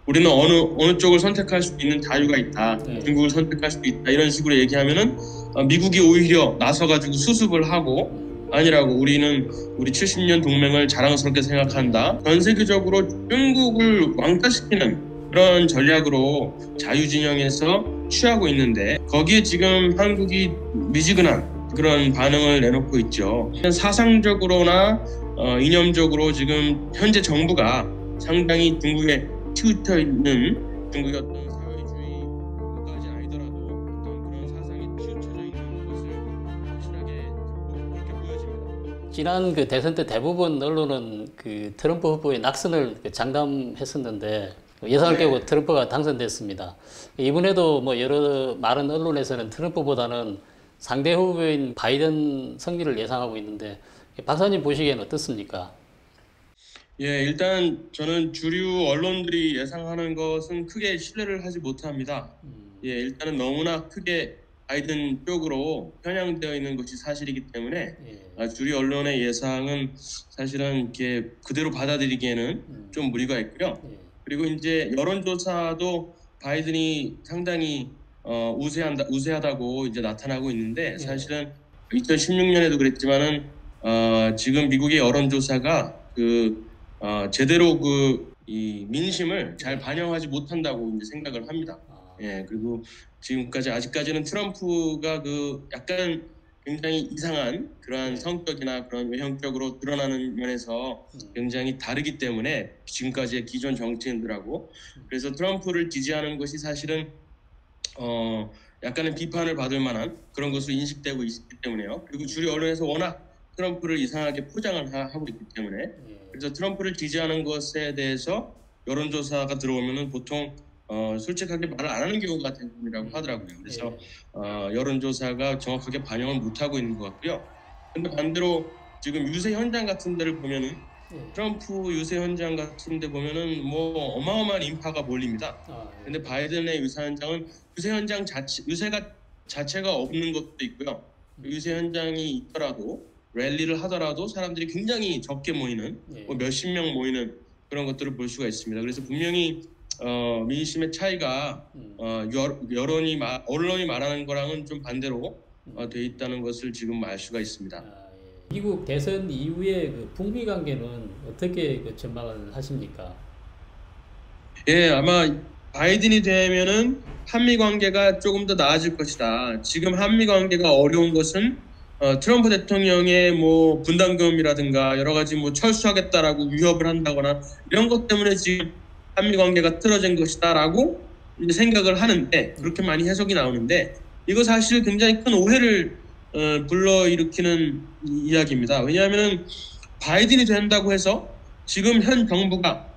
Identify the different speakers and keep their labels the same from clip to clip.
Speaker 1: 우리는 어느 쪽을 선택할 수 있는 자유가 있다.
Speaker 2: 네.
Speaker 1: 중국을 선택할 수도 있다. 이런 식으로 얘기하면은 미국이 오히려 나서가지고 수습을 하고 아니라고 우리 70년 동맹을 자랑스럽게 생각한다. 전 세계적으로 중국을 왕따시키는 그런 전략으로 자유진영에서 취하고 있는데 거기에 지금 한국이 미지근한 그런 반응을 내놓고 있죠. 사상적으로나 이념적으로 지금 현재 정부가 상당히 중국에 치우쳐 있는 중국의 어떤 사회주의까지 아니더라도 어떤 그런 사상에 치우쳐져 있는 것을 확실하게 그렇게 보여집니다.
Speaker 2: 지난 그 대선 때 대부분 언론은 그 트럼프 후보의 낙선을 장담했었는데 예상을 깨고 트럼프가 당선됐습니다. 이번에도 뭐 여러 많은 언론에서는 트럼프보다는 상대 후보인 바이든 승리를 예상하고 있는데 박사님 보시기에는 어떻습니까?
Speaker 1: 예, 일단 저는 주류 언론들이 예상하는 것은 크게 신뢰를 하지 못합니다. 예, 일단은 너무나 크게 바이든 쪽으로 편향되어 있는 것이 사실이기 때문에 주류 언론의 예상은 사실은 이렇게 그대로 받아들이기에는 좀 무리가 있고요. 그리고 이제 여론조사도 바이든이 상당히 우세하다고 이제 나타나고 있는데 사실은 2016년에도 그랬지만은 지금 미국의 여론조사가 제대로 이 민심을 잘 반영하지 못한다고 이제 생각을 합니다. 예, 그리고 아직까지는 트럼프가 약간 굉장히 이상한 그러한 성격이나 그런 외형적으로 드러나는 면에서 굉장히 다르기 때문에 지금까지의 기존 정치인들하고 그래서 트럼프를 지지하는 것이 사실은 약간의 비판을 받을 만한 그런 것으로 인식되고 있기 때문에요. 그리고 주류 언론에서 워낙 트럼프를 이상하게 포장을 하고 있기 때문에 그래서 트럼프를 지지하는 것에 대해서 여론조사가 들어오면은 보통 솔직하게 말을 안 하는 경우가 대부분이라고 하더라고요. 그래서 여론조사가 정확하게 반영을 못하고 있는 것 같고요. 근데 반대로 지금 유세 현장 같은 데를 보면은 트럼프 유세 현장 같은 데 보면은 뭐 어마어마한 인파가 몰립니다. 근데 바이든의 유세 현장은 유세가 자체가 없는 것도 있고요. 유세 현장이 있더라도 랠리를 하더라도 사람들이 굉장히 적게 모이는 뭐 몇십 명 모이는 그런 것들을 볼 수가 있습니다. 그래서 분명히 민심의 차이가 언론이 말하는 거랑은 좀 반대로 돼 있다는 것을 지금 알 수가 있습니다.
Speaker 2: 미국 대선 이후에 그 북미 관계는 어떻게 전망을 하십니까?
Speaker 1: 예, 아마 바이든이 되면은 한미 관계가 조금 더 나아질 것이다. 지금 한미 관계가 어려운 것은 트럼프 대통령의 뭐 분담금이라든가 여러 가지 뭐 철수하겠다라고 위협을 한다거나 이런 것 때문에 지금 한미 관계가 틀어진 것이다라고 이제 생각을 하는데 그렇게 많이 해석이 나오는데 이거 사실 굉장히 큰 오해를 불러일으키는 이야기입니다. 왜냐하면 바이든이 된다고 해서 지금 현 정부가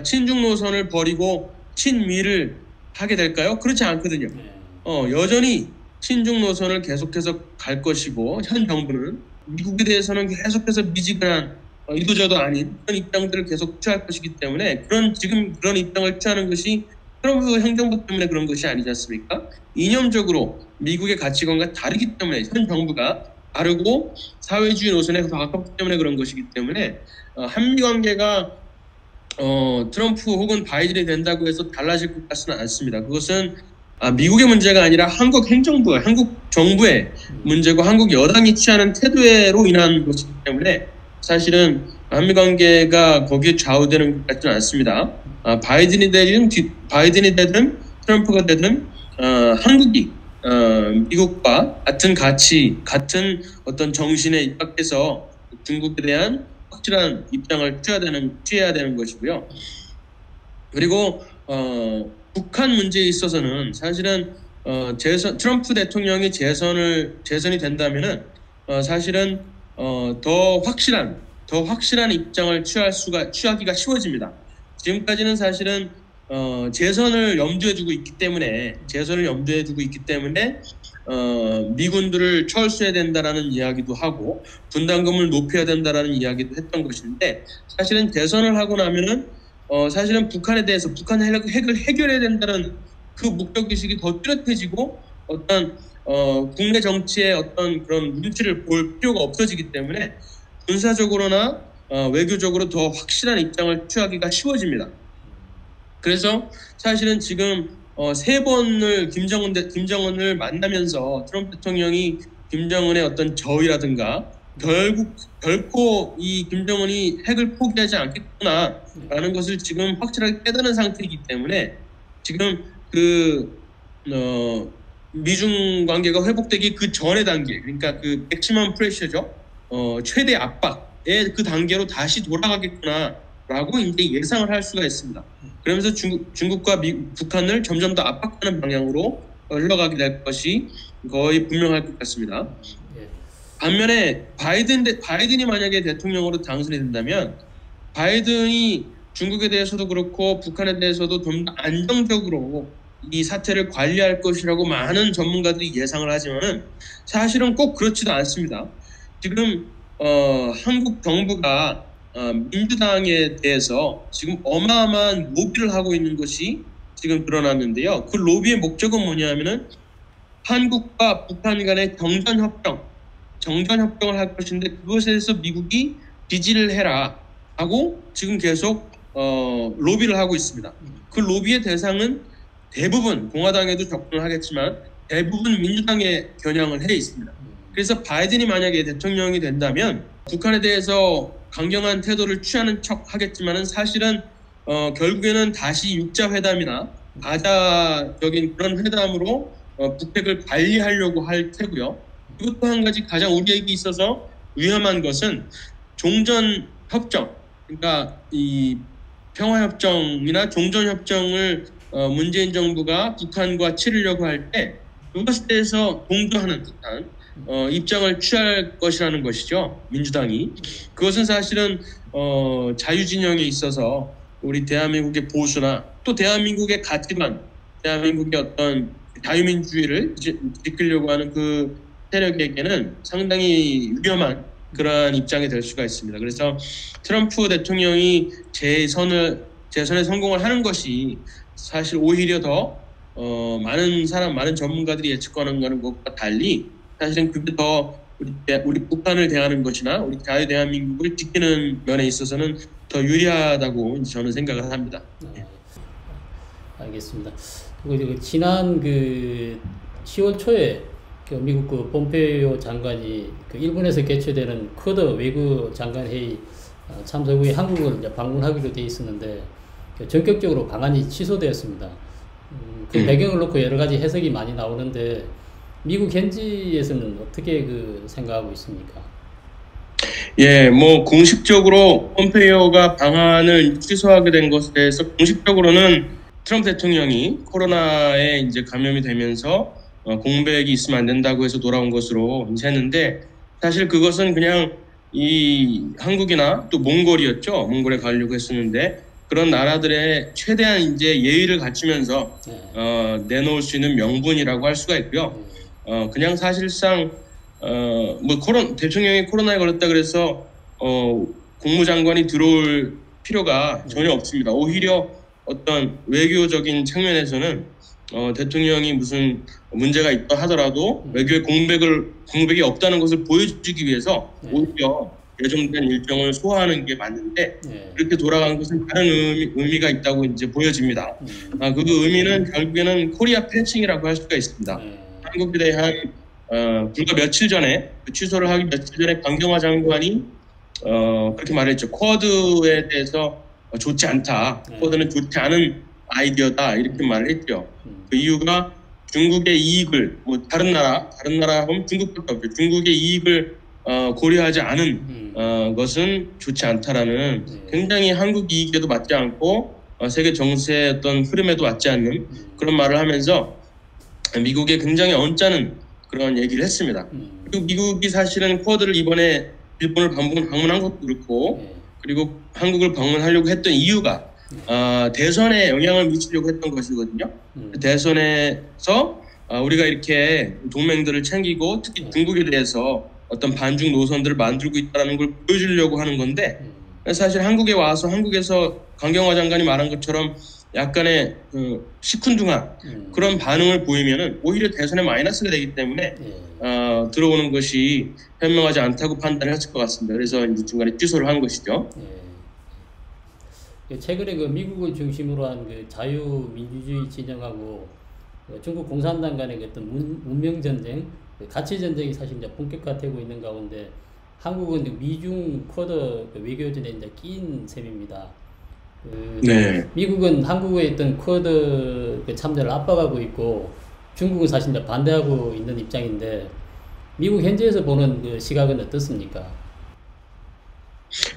Speaker 1: 친중 노선을 버리고 친미를 하게 될까요? 그렇지 않거든요. 여전히 친중 노선을 계속해서 갈 것이고 현 정부는 미국에 대해서는 계속해서 미지근한 이도저도 아닌 그런 입장들을 계속 취할 것이기 때문에 지금 그런 입장을 취하는 것이 트럼프 행정부 때문에 그런 것이 아니지 않습니까? 이념적으로 미국의 가치관과 다르기 때문에 현 정부가 다르고 사회주의 노선에 더 가깝기 때문에 그런 것이기 때문에 한미 관계가 트럼프 혹은 바이든이 된다고 해서 달라질 것 같지는 않습니다. 그것은 미국의 문제가 아니라 한국 정부의 문제고 한국 여당이 취하는 태도로 인한 것이기 때문에 사실은 한미 관계가 거기에 좌우되는 것 같지는 않습니다. 바이든이 되든 트럼프가 되든 한국이 미국과 같은 가치, 같은 어떤 정신에 입각해서 중국에 대한 확실한 입장을 취해야 되는 것이고요. 그리고 북한 문제에 있어서는 사실은 트럼프 대통령이 재선이 된다면은 사실은 더 확실한 입장을 취하기가 쉬워집니다. 지금까지는 사실은 재선을 염두에 두고 있기 때문에 미군들을 철수해야 된다라는 이야기도 하고 분담금을 높여야 된다라는 이야기도 했던 것인데 사실은 재선을 하고 나면은 사실은 북한에 대해서 북한 핵을 해결해야 된다는 그 목적의식이 더 뚜렷해지고 어떤 국내 정치의 어떤 그런 눈치를 볼 필요가 없어지기 때문에 군사적으로나 외교적으로 더 확실한 입장을 취하기가 쉬워집니다. 그래서 사실은 지금 세 번을 김정은을 만나면서 트럼프 대통령이 김정은의 어떤 저위라든가 결코 이 김정은이 핵을 포기하지 않겠구나라는 것을 지금 확실하게 깨달은 상태이기 때문에 지금 미중 관계가 회복되기 그 전의 단계, 그러니까 그 맥시멈 프레셔죠. 최대 압박의 그 단계로 다시 돌아가겠구나라고 이제 예상을 할 수가 있습니다. 그러면서 중국과 북한을 점점 더 압박하는 방향으로 흘러가게 될 것이 거의 분명할 것 같습니다. 반면에 바이든이 만약에 대통령으로 당선이 된다면 바이든이 중국에 대해서도 그렇고 북한에 대해서도 좀 더 안정적으로 이 사태를 관리할 것이라고 많은 전문가들이 예상을 하지만은 사실은 꼭 그렇지도 않습니다. 지금 한국 정부가 민주당에 대해서 지금 어마어마한 로비를 하고 있는 것이 지금 드러났는데요. 그 로비의 목적은 뭐냐면은 한국과 북한 간의 정전협정을 할 것인데 그것에 대해서 미국이 지지를 해라 하고 지금 계속 로비를 하고 있습니다. 그 로비의 대상은 대부분 공화당에도 접근을 하겠지만 대부분 민주당에 겨냥을 해 있습니다. 그래서 바이든이 만약에 대통령이 된다면 북한에 대해서 강경한 태도를 취하는 척 하겠지만은 사실은 결국에는 다시 육자회담이나 바다적인 그런 회담으로 북핵을 관리하려고 할 테고요. 그리고 또 한 가지 가장 우리에게 있어서 위험한 것은 종전협정, 그러니까 이 평화협정이나 종전협정을 문재인 정부가 북한과 치르려고 할 때 그것에 대해서 동조하는 듯한 입장을 취할 것이라는 것이죠. 민주당이. 그것은 사실은 자유진영에 있어서 우리 대한민국의 보수나 또 대한민국의 가치관, 대한민국의 어떤 자유민주주의를 지키려고 하는 그 세력에게는 상당히 위험한 그러한 입장이 될 수가 있습니다. 그래서 트럼프 대통령이 재선에 성공을 하는 것이 사실 오히려 더 많은 전문가들이 예측하는 것과 달리 사실은 그게 더 우리 북한을 대하는 것이나 우리 자유 대한민국을 지키는 면에 있어서는 더 유리하다고 저는 생각을 합니다.
Speaker 2: 알겠습니다. 그리고 지난 10월 초에 미국 폼페이오 장관이 일본에서 개최되는 쿼드 외교 장관 회의 참석 후에 한국을 이제 방문하기로 돼 있었는데 전격적으로 방한이 취소되었습니다. 그 배경을 놓고 여러 가지 해석이 많이 나오는데 미국 현지에서는 어떻게 생각하고 있습니까?
Speaker 1: 예, 공식적으로 폼페이오가 방한을 취소하게 된 것에 대해서 공식적으로는 트럼프 대통령이 코로나에 이제 감염이 되면서 공백이 있으면 안 된다고 해서 돌아온 것으로 했는데 사실 그것은 그냥 이 한국이나 또 몽골이었죠. 몽골에 가려고 했었는데 그런 나라들의 최대한 이제 예의를 갖추면서 내놓을 수 있는 명분이라고 할 수가 있고요. 그냥 사실상 대통령이 코로나에 걸렸다 그래서 국무장관이 들어올 필요가 전혀 없습니다. 오히려 어떤 외교적인 측면에서는 대통령이 무슨 문제가 있다 하더라도 외교의 공백이 없다는 것을 보여주기 위해서 오히려 예정된 일정을 소화하는 게 맞는데 그렇게 돌아간 것은 다른 의미가 있다고 이제 보여집니다. 그 의미는 결국에는 코리아 패칭이라고 할 수가 있습니다. 한국에 대한 불과 며칠 전에 취소를 하기 며칠 전에 강경화 장관이 그렇게 말했죠. 쿼드에 대해서 좋지 않다. 쿼드는 좋지 않은 아이디어다 이렇게 말을 했죠. 그 이유가 중국의 이익을 다른 나라 하면 중국밖에 없죠. 중국의 이익을 고려하지 않은 것은 좋지 않다라는 굉장히 한국 이익에도 맞지 않고 세계 정세의 어떤 흐름에도 맞지 않는 그런 말을 하면서 미국에 굉장히 언짢은 그런 얘기를 했습니다. 그리고 미국이 사실은 쿼드를 이번에 일본을 방문한 것도 그렇고 그리고 한국을 방문하려고 했던 이유가 대선에 영향을 미치려고 했던 것이거든요. 대선에서 우리가 이렇게 동맹들을 챙기고 특히 중국에 대해서 어떤 반중 노선들을 만들고 있다는 걸 보여주려고 하는 건데 사실 한국에 와서 한국에서 강경화 장관이 말한 것처럼 약간의 시큰둥한 그런 반응을 보이면은 오히려 대선에 마이너스가 되기 때문에 들어오는 것이 현명하지 않다고 판단을 했을 것 같습니다. 그래서 이제 중간에 취소를 한 것이죠.
Speaker 2: 최근에 그 미국을 중심으로 한 그 자유민주주의 진영하고 중국 공산당 간의 그 어떤 문명 전쟁, 가치 전쟁이 사실 이제 본격화되고 있는 가운데 한국은 미중 쿼드 외교전에 이제 끼인 셈입니다.
Speaker 1: 네.
Speaker 2: 미국은 한국의 어떤 쿼드 참여를 압박하고 있고 중국은 사실 이제 반대하고 있는 입장인데 미국 현지에서 보는 그 시각은 어떻습니까?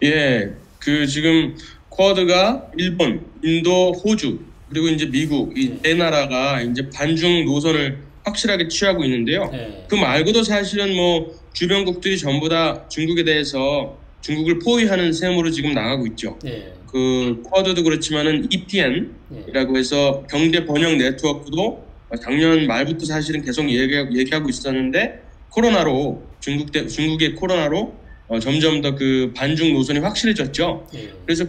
Speaker 1: 예, 그 지금 쿼드가 일본, 인도, 호주 그리고 이제 미국 이 네 나라가 이제 반중 노선을 확실하게 취하고 있는데요.
Speaker 2: 네.
Speaker 1: 그 말고도 사실은 뭐 주변국들이 전부 다 중국에 대해서 중국을 포위하는 셈으로 지금 나가고 있죠.
Speaker 2: 네.
Speaker 1: 그 쿼드도 그렇지만은 EPN이라고 해서 경제 번영 네트워크도 작년 말부터 사실은 계속 얘기하고 있었는데 코로나로 중국의 코로나로 점점 더 그 반중 노선이 확실해졌죠. 그래서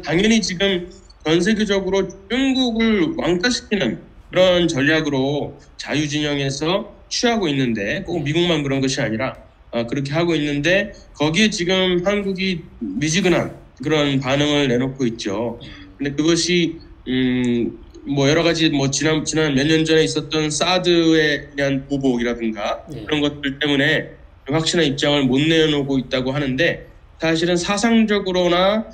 Speaker 1: 당연히 지금 전 세계적으로 중국을 왕따시키는 그런 전략으로 자유진영에서 취하고 있는데 꼭 미국만 그런 것이 아니라 그렇게 하고 있는데 거기에 지금 한국이 미지근한 그런 반응을 내놓고 있죠. 근데 그것이 뭐 여러 가지 뭐 지난 몇 년 전에 있었던 사드에 대한 보복이라든가 그런 것들 때문에 확실한 입장을 못 내놓고 있다고 하는데 사실은 사상적으로나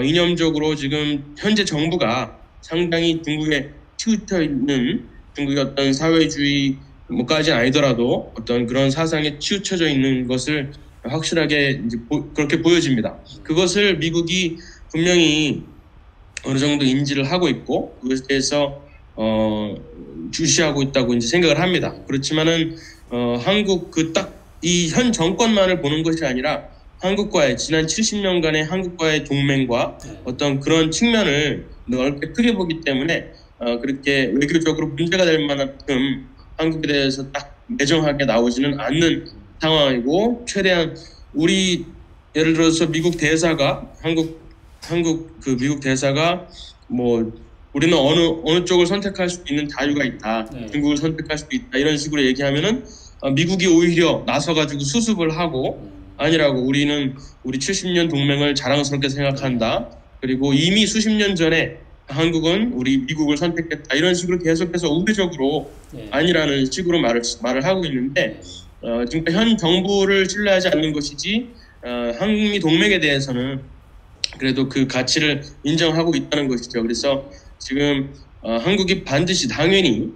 Speaker 1: 이념적으로 지금 현재 정부가 상당히 중국에 치우쳐 있는 중국의 어떤 사회주의 뭐까지 아니더라도 어떤 그런 사상에 치우쳐져 있는 것을 확실하게 이제 그렇게 보여집니다. 그것을 미국이 분명히 어느 정도 인지를 하고 있고 그것에 대해서 주시하고 있다고 이제 생각을 합니다. 그렇지만은 한국 그 딱 이 현 정권만을 보는 것이 아니라 한국과의 지난 70년간의 한국과의 동맹과 어떤 그런 측면을 넓게 크게 보기 때문에 그렇게 외교적으로 문제가 될 만큼 한국에 대해서 딱 매정하게 나오지는 않는 상황이고 최대한 우리 예를 들어서 미국 대사가 한국 그 미국 대사가 뭐 우리는 어느 쪽을 선택할 수 있는 자유가 있다, 중국을 선택할 수도 있다 이런 식으로 얘기하면은 미국이 오히려 나서가지고 수습을 하고 아니라고 우리는 우리 70년 동맹을 자랑스럽게 생각한다. 그리고 이미 수십 년 전에 한국은 우리 미국을 선택했다 이런 식으로 계속해서 우회적으로 아니라는 식으로 말을 하고 있는데 지금 현 정부를 신뢰하지 않는 것이지 한미 동맹에 대해서는 그래도 그 가치를 인정하고 있다는 것이죠. 그래서 지금 한국이 반드시 당연히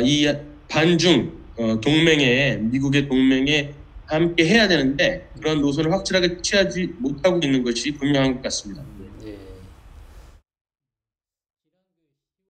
Speaker 1: 이 반중 동맹에 미국의 동맹에 함께 해야 되는데 그런 노선을 확실하게 취하지 못하고 있는 것이 분명한 것 같습니다.